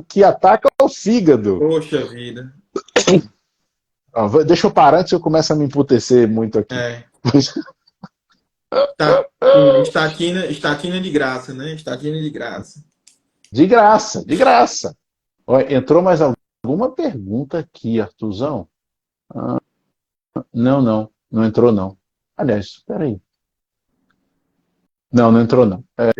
que ataca o fígado. Poxa vida. Deixa eu parar antes que eu comece a me emputecer muito aqui. É. Estatina de graça, né? Estatina de graça. De graça, de graça. Entrou mais alguma pergunta aqui, Artuzão? Não, não. Não entrou, não. Aliás, espera aí. Não, não entrou, não. Era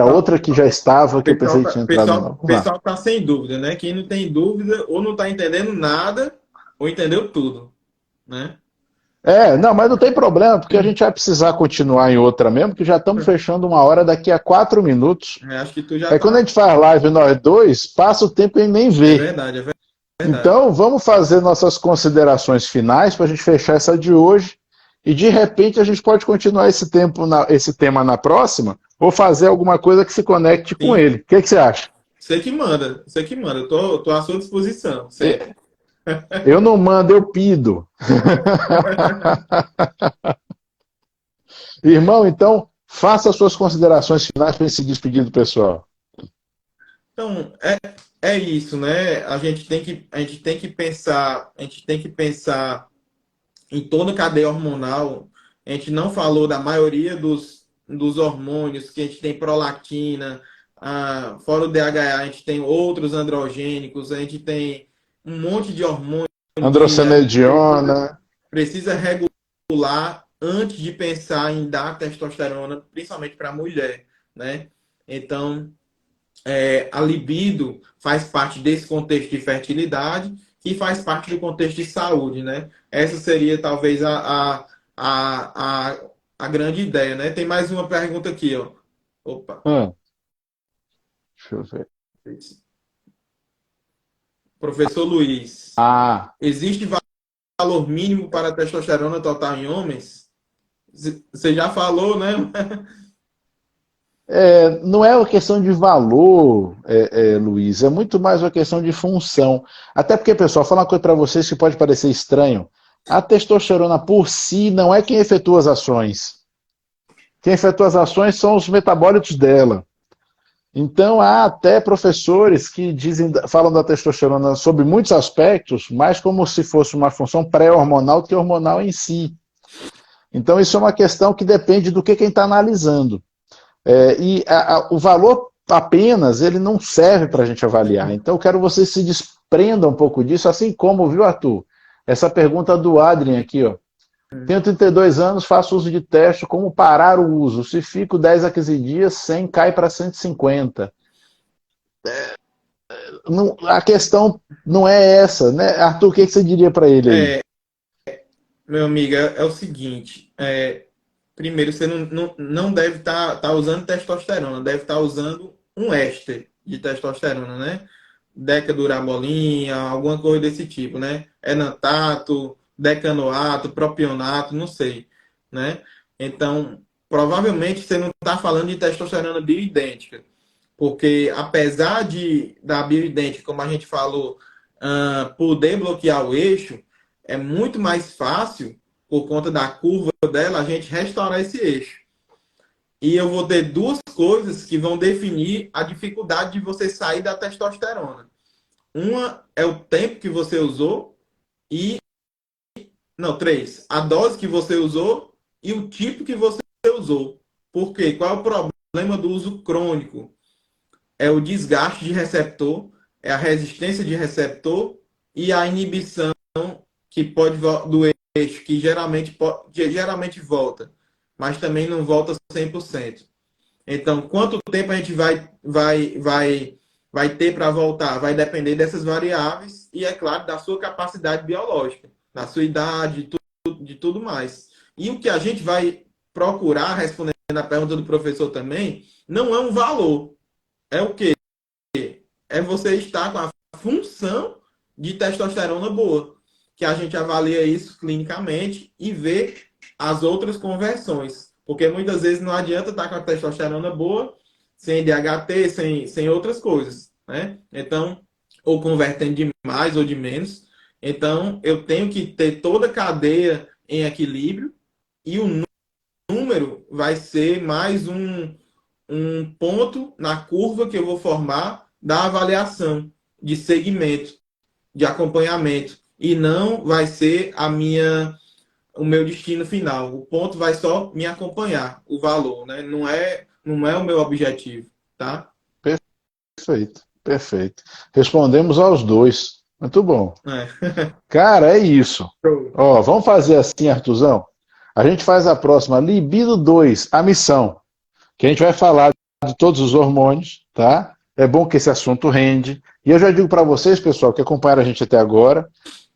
Pessoal, outra que já estava, que eu pessoal, pensei que tá- tinha entrado pessoal, nova. Vamos lá. pessoal tá sem dúvida, né? Quem não tem dúvida, ou não tá entendendo nada, ou entendeu tudo, né? Não, mas não tem problema, porque a gente vai precisar continuar em outra mesmo, que já estamos fechando uma hora daqui a 4 minutos. Acho que tu já É quando a tá. gente faz live nós dois, passa o tempo e nem É vê. verdade, é verdade. Então, vamos fazer nossas considerações finais para a gente fechar essa de hoje. E de repente a gente pode continuar esse tema na próxima, ou fazer alguma coisa que se conecte com Sim, ele. O que você acha? você que manda, você que manda. Tô à sua disposição, sempre. Eu não mando, eu pido. Irmão, então, faça as suas considerações finais para se despedir do pessoal. Então, é isso, né? A gente tem que pensar em toda a cadeia hormonal. A gente não falou da maioria dos hormônios, que a gente tem prolactina, fora o DHA, a gente tem outros androgênicos, a gente tem um monte de hormônio que a gente Androstenediona. precisa regular antes de pensar em dar testosterona, principalmente para a mulher, né? Então, a libido faz parte desse contexto de fertilidade e faz parte do contexto de saúde, né? Essa seria talvez a grande ideia, né? Tem mais uma pergunta aqui, ó. Opa. Deixa eu ver. Professor Luiz, Ah, existe valor mínimo para a testosterona total em homens? Você já falou, né? não é uma questão de valor, Luiz, é muito mais uma questão de função. Até porque, pessoal, vou falar uma coisa para vocês que pode parecer estranho. A testosterona por si não é quem efetua as ações. Quem efetua as ações são os metabólitos dela. Então, há até professores que falam da testosterona sobre muitos aspectos, mais como se fosse uma função pré-hormonal do que hormonal em si. Então, isso é uma questão que depende do que quem está analisando. O valor apenas, ele não serve para a gente avaliar. Então, eu quero que você se desprenda um pouco disso, assim como, viu, Arthur? Essa pergunta do Adrien aqui, ó. Tenho 32 anos, faço uso de teste, como parar o uso? Se fico 10 a 15 dias, 100 cai para 150. A questão não é essa, né? Arthur, o que você diria para ele aí? Meu amigo, é o seguinte. Primeiro, você não deve estar usando testosterona, deve estar usando um éster de testosterona, né? Decadurabolinha, alguma coisa desse tipo, né? Enantato, decanoato, propionato, não sei, né? Então, provavelmente você não está falando de testosterona bioidêntica. Porque apesar da bioidência, como a gente falou, poder bloquear o eixo, é muito mais fácil, por conta da curva dela, a gente restaurar esse eixo. E eu vou ter duas coisas que vão definir a dificuldade de você sair da testosterona. Uma é o tempo que você usou e... Não, três. A dose que você usou e o tipo que você usou. Por quê? Qual é o problema do uso crônico? É o desgaste de receptor, é a resistência de receptor e a inibição que pode do eixo, que geralmente volta, mas também não volta 100%. Então, quanto tempo a gente vai ter para voltar? Vai depender dessas variáveis e, é claro, da sua capacidade biológica, da sua idade, de tudo mais. E o que a gente vai procurar, respondendo a pergunta do professor também, não é um valor. É o quê? É você estar com a função de testosterona boa, que a gente avalia isso clinicamente e vê as outras conversões. Porque muitas vezes não adianta estar com a testosterona boa, sem DHT, sem outras coisas, né? Então, ou convertendo de mais ou de menos. Então, eu tenho que ter toda a cadeia em equilíbrio e o número vai ser mais um ponto na curva que eu vou formar da avaliação de segmento, de acompanhamento, e não vai ser o meu destino final. O ponto vai só me acompanhar, o valor, né? Não é o meu objetivo, tá? Perfeito, perfeito. Respondemos aos dois. Muito bom. É. Cara, é isso. Ó, vamos fazer assim, Artuzão? A gente faz a próxima, Libido 2, a missão, que a gente vai falar de todos os hormônios, tá? É bom que esse assunto rende. E eu já digo para vocês, pessoal, que acompanharam a gente até agora,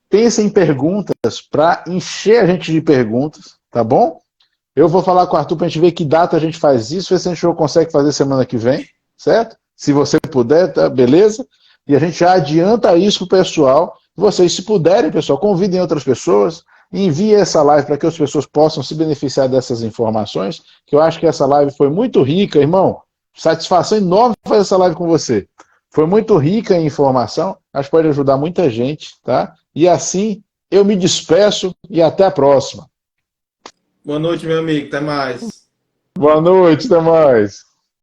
pensem em perguntas para encher a gente de perguntas, tá bom? Eu vou falar com o Arthur para a gente ver que data a gente faz isso, ver se a gente consegue fazer semana que vem, certo? Se você puder, tá? Beleza? E a gente já adianta isso pro pessoal. Vocês, se puderem, pessoal, convidem outras pessoas, enviem essa live para que as pessoas possam se beneficiar dessas informações, que eu acho que essa live foi muito rica, irmão. Satisfação enorme fazer essa live com você. Foi muito rica em informação, acho que pode ajudar muita gente, tá? E assim, eu me despeço e até a próxima. Boa noite, meu amigo. Até mais. Boa noite, até mais.